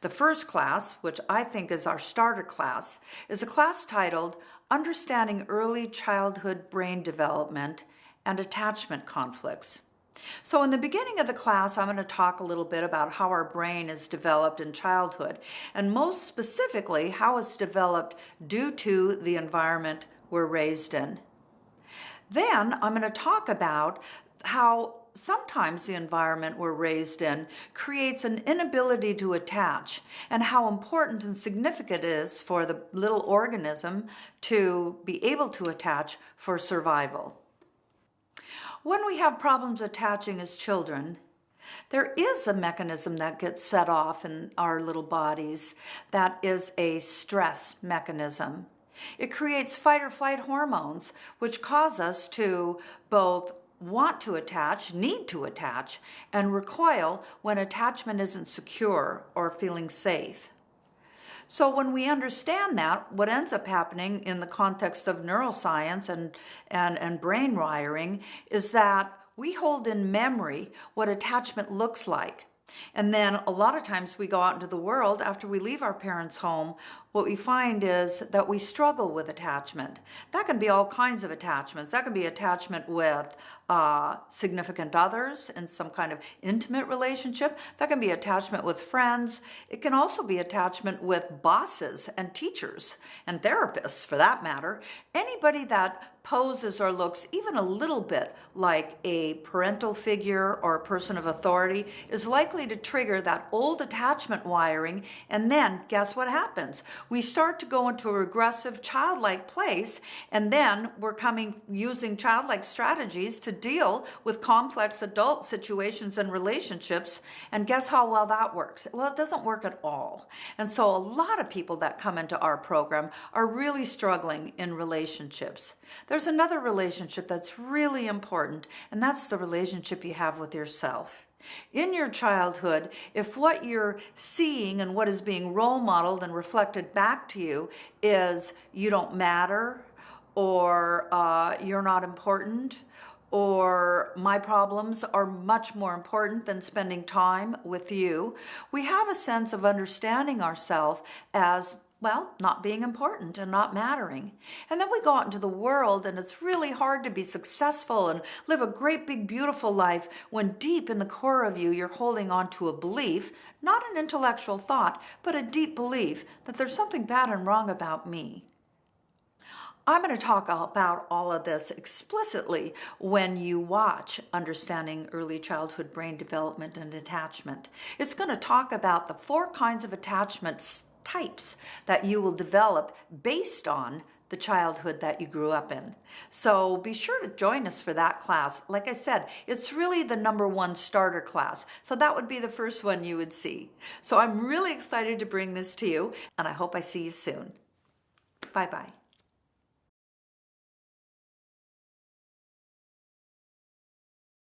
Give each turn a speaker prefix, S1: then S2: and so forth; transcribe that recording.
S1: The first class, which I think is our starter class, is a class titled Understanding Early Childhood Brain Development and Attachment Conflicts. So in the beginning of the class, I'm going to talk a little bit about how our brain is developed in childhood, and most specifically, how it's developed due to the environment we're raised in. Then I'm going to talk about how sometimes the environment we're raised in creates an inability to attach, and how important and significant it is for the little organism to be able to attach for survival. When we have problems attaching as children, there is a mechanism that gets set off in our little bodies that is a stress mechanism. It creates fight or flight hormones, which cause us to both want to attach, need to attach, and recoil when attachment isn't secure or feeling safe. So when we understand that, what ends up happening in the context of neuroscience and brain wiring is that we hold in memory what attachment looks like. And then a lot of times we go out into the world after we leave our parents' home, what we find is that we struggle with attachment. That can be all kinds of attachments. That can be attachment with significant others in some kind of intimate relationship. That can be attachment with friends. It can also be attachment with bosses and teachers and therapists, for that matter. Anybody that poses or looks even a little bit like a parental figure or a person of authority is likely to trigger that old attachment wiring, and then guess what happens? We start to go into a regressive childlike place, and then we're using childlike strategies to deal with complex adult situations and relationships, and guess how well that works? Well, it doesn't work at all. And so a lot of people that come into our program are really struggling in relationships. There's another relationship that's really important, and that's the relationship you have with yourself. In your childhood, if what you're seeing and what is being role modeled and reflected back to you is you don't matter, or you're not important, or my problems are much more important than spending time with you, we have a sense of understanding ourselves as, well, not being important and not mattering. And then we go out into the world, and it's really hard to be successful and live a great, big, beautiful life when deep in the core of you, you're holding on to a belief, not an intellectual thought, but a deep belief that there's something bad and wrong about me. I'm going to talk about all of this explicitly when you watch Understanding Early Childhood Brain Development and Attachment. It's going to talk about the 4 kinds of attachment types that you will develop based on the childhood that you grew up in. So be sure to join us for that class. Like I said, it's really the #1 starter class. So that would be the first one you would see. So I'm really excited to bring this to you, and I hope I see you soon. Bye-bye.